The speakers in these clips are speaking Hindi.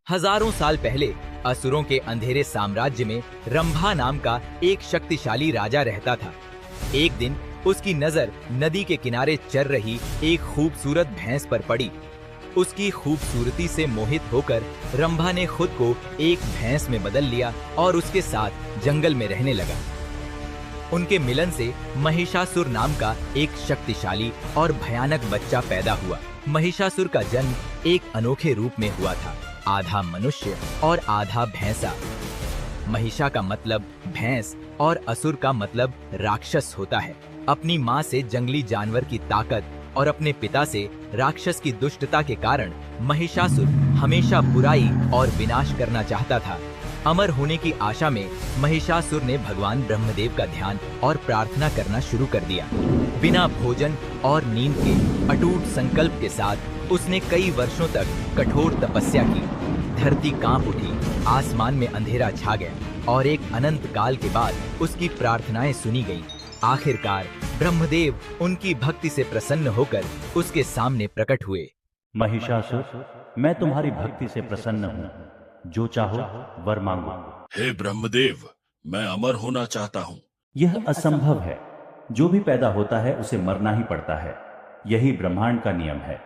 हजारों साल पहले असुरों के अंधेरे साम्राज्य में रंभा नाम का एक शक्तिशाली राजा रहता था। एक दिन उसकी नजर नदी के किनारे चर रही एक खूबसूरत भैंस पर पड़ी। उसकी खूबसूरती से मोहित होकर रंभा ने खुद को एक भैंस में बदल लिया और उसके साथ जंगल में रहने लगा। उनके मिलन से महिषासुर नाम का एक शक्तिशाली और भयानक बच्चा पैदा हुआ। महिषासुर का जन्म एक अनोखे रूप में हुआ था, आधा मनुष्य और आधा भैंसा। महिषा का मतलब भैंस और असुर का मतलब राक्षस होता है। अपनी माँ से जंगली जानवर की ताकत और अपने पिता से राक्षस की दुष्टता के कारण महिषासुर हमेशा बुराई और विनाश करना चाहता था। अमर होने की आशा में महिषासुर ने भगवान ब्रह्मदेव का ध्यान और प्रार्थना करना शुरू कर दिया। बिना भोजन और नींद के अटूट संकल्प के साथ उसने कई वर्षों तक कठोर तपस्या की। धरती कांप उठी, आसमान में अंधेरा छा गया और एक अनंत काल के बाद उसकी प्रार्थनाएं सुनी गईं। आखिरकार ब्रह्मदेव उनकी भक्ति से प्रसन्न होकर उसके सामने प्रकट हुए। महिषासुर, मैं तुम्हारी भक्ति से प्रसन्न हूँ। जो चाहो वर मांगो। हे ब्रह्मदेव, मैं अमर होना चाहता हूँ। यह असंभव है। जो भी पैदा होता है उसे मरना ही पड़ता है। यही ब्रह्मांड का नियम है।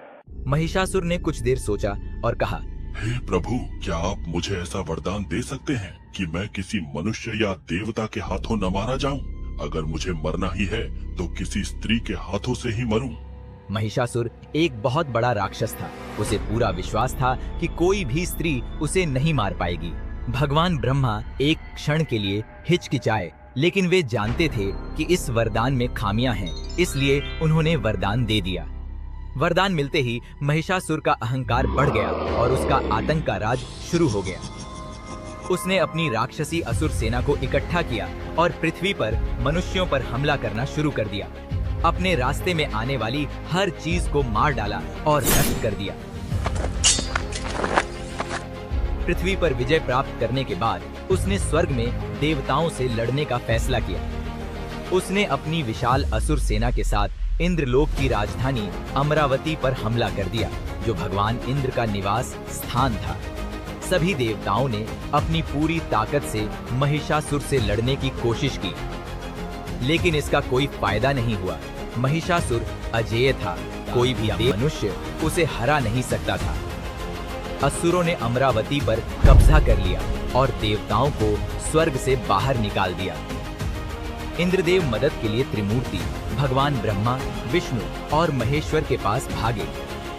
महिषासुर ने कुछ देर सोचा और कहा, हे प्रभु, क्या आप मुझे ऐसा वरदान दे सकते हैं कि मैं किसी मनुष्य या देवता के हाथों न मारा जाऊं? अगर मुझे मरना ही है तो किसी स्त्री के हाथों से ही मरूं। महिषासुर एक बहुत बड़ा राक्षस था। उसे पूरा विश्वास था कि कोई भी स्त्री उसे नहीं मार पाएगी। भगवान ब्रह्मा एक क्षण के लिए हिचकिचाए, लेकिन वे जानते थे कि इस वरदान में खामियां हैं, इसलिए उन्होंने वरदान दे दिया। वरदान मिलते ही महिषासुर का अहंकार बढ़ गया और उसका आतंक का राज शुरू हो गया। उसने अपनी राक्षसी असुर सेना को इकट्ठा किया और पृथ्वी पर मनुष्यों पर हमला करना शुरू कर दिया। अपने रास्ते में आने वाली हर चीज को मार डाला और नष्ट कर दिया। पृथ्वी पर विजय प्राप्त करने के बाद उसने स्वर्ग में देवताओं से लड़ने का फैसला किया। उसने अपनी विशाल असुर सेना के साथ इंद्रलोक की राजधानी अमरावती पर हमला कर दिया, जो भगवान इंद्र का निवास स्थान था। सभी देवताओं ने अपनी पूरी ताकत से महिषासुर से लड़ने की कोशिश की, लेकिन इसका कोई फायदा नहीं हुआ। महिषासुर अजेय था, कोई भी मनुष्य उसे हरा नहीं सकता था। असुरों ने अमरावती पर कब्जा कर लिया और देवताओं को स्वर्ग से बाहर निकाल दिया। इंद्रदेव मदद के लिए त्रिमूर्ति भगवान ब्रह्मा, विष्णु और महेश्वर के पास भागे।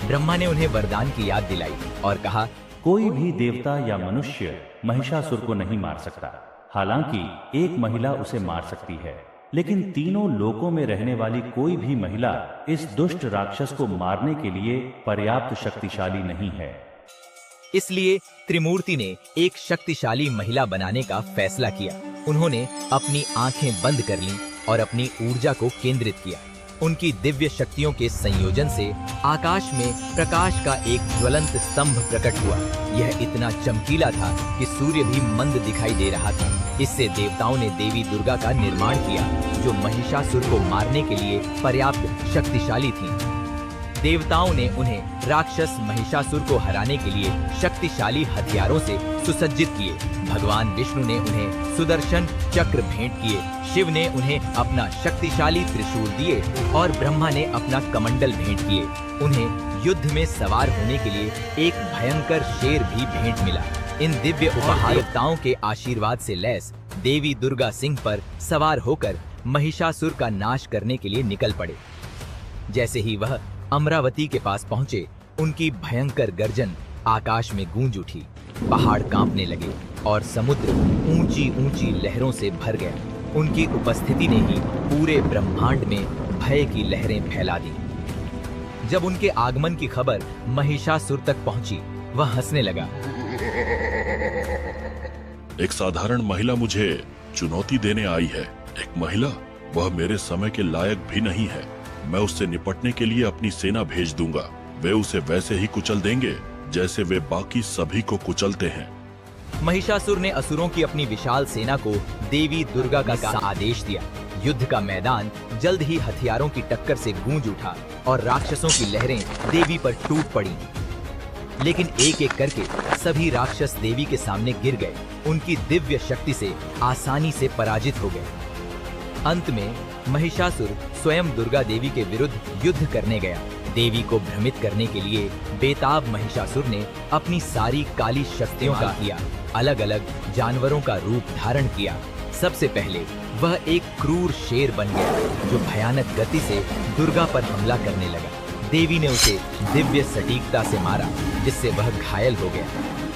ब्रह्मा ने उन्हें वरदान की याद दिलाई और कहा, कोई भी देवता या मनुष्य महिषासुर को नहीं मार सकता। हालांकि एक महिला उसे मार सकती है, लेकिन तीनों लोकों में रहने वाली कोई भी महिला इस दुष्ट राक्षस को मारने के लिए पर्याप्त शक्तिशाली नहीं है। इसलिए त्रिमूर्ति ने एक शक्तिशाली महिला बनाने का फैसला किया। उन्होंने अपनी आंखें बंद कर लीं और अपनी ऊर्जा को केंद्रित किया। उनकी दिव्य शक्तियों के संयोजन से आकाश में प्रकाश का एक ज्वलंत स्तंभ प्रकट हुआ। यह इतना चमकीला था कि सूर्य भी मंद दिखाई दे रहा था। इससे देवताओं ने देवी दुर्गा का निर्माण किया, जो महिषासुर को मारने के लिए पर्याप्त शक्तिशाली थी। देवताओं ने उन्हें राक्षस महिषासुर को हराने के लिए शक्तिशाली हथियारों से सुसज्जित किए। भगवान विष्णु ने उन्हें सुदर्शन चक्र भेंट किए, शिव ने उन्हें अपना शक्तिशाली त्रिशूल दिए और ब्रह्मा ने अपना कमंडल भेंट किए। उन्हें युद्ध में सवार होने के लिए एक भयंकर शेर भी भेंट मिला। इन दिव्य उपहार देवताओं के आशीर्वाद से लैस देवी दुर्गा सिंह पर सवार होकर महिषासुर का नाश करने के लिए निकल पड़े। जैसे ही वह अमरावती के पास पहुंचे, उनकी भयंकर गर्जन आकाश में गूंज उठी। पहाड़ कांपने लगे और समुद्र ऊंची ऊंची लहरों से भर गया। उनकी उपस्थिति ने ही पूरे ब्रह्मांड में भय की लहरें फैला दी। जब उनके आगमन की खबर महिषासुर तक पहुंची, वह हंसने लगा। एक साधारण महिला मुझे चुनौती देने आई है। एक महिला, वह मेरे समय के लायक भी नहीं है। मैं उससे निपटने के लिए अपनी सेना भेज दूंगा। वे उसे वैसे ही कुचल देंगे जैसे वे बाकी सभी को कुचलते हैं। महिषासुर ने असुरों की अपनी विशाल सेना को देवी दुर्गा का आदेश दिया। युद्ध का मैदान जल्द ही हथियारों की टक्कर से गूंज उठा और राक्षसों की लहरें देवी पर टूट पड़ी। लेकिन एक एक करके सभी राक्षस देवी के सामने गिर गए, उनकी दिव्य शक्ति से आसानी से पराजित हो गए। अंत में महिषासुर स्वयं दुर्गा देवी के विरुद्ध युद्ध करने गया। देवी को भ्रमित करने के लिए बेताब महिषासुर ने अपनी सारी काली शक्तियों का किया, अलग अलग जानवरों का रूप धारण किया। सबसे पहले वह एक क्रूर शेर बन गया जो भयानक गति से दुर्गा पर हमला करने लगा। देवी ने उसे दिव्य सटीकता से मारा, जिससे वह घायल हो गया।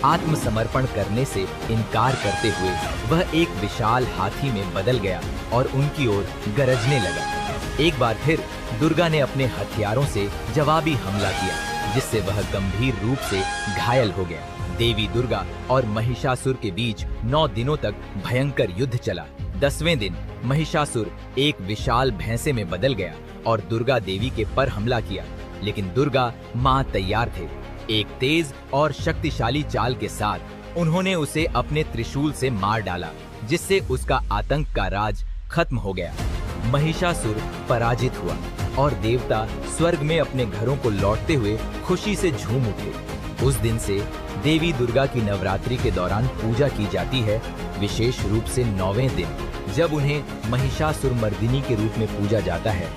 आत्मसमर्पण करने से इनकार करते हुए वह एक विशाल हाथी में बदल गया और उनकी ओर गरजने लगा। एक बार फिर दुर्गा ने अपने हथियारों से जवाबी हमला किया, जिससे वह गंभीर रूप से घायल हो गया। देवी दुर्गा और महिषासुर के बीच 9 दिनों तक भयंकर युद्ध चला। 10वें दिन महिषासुर एक विशाल भैंसे में बदल गया और दुर्गा देवी के पर हमला किया, लेकिन दुर्गा मां तैयार थे। एक तेज और शक्तिशाली चाल के साथ उन्होंने उसे अपने त्रिशूल से मार डाला, जिससे उसका आतंक का राज खत्म हो गया। महिषासुर पराजित हुआ और देवता स्वर्ग में अपने घरों को लौटते हुए खुशी से झूम उठे। उस दिन से देवी दुर्गा की नवरात्रि के दौरान पूजा की जाती है, विशेष रूप से 9वें दिन, जब उन्हें महिषासुर मर्दिनी के रूप में पूजा जाता है।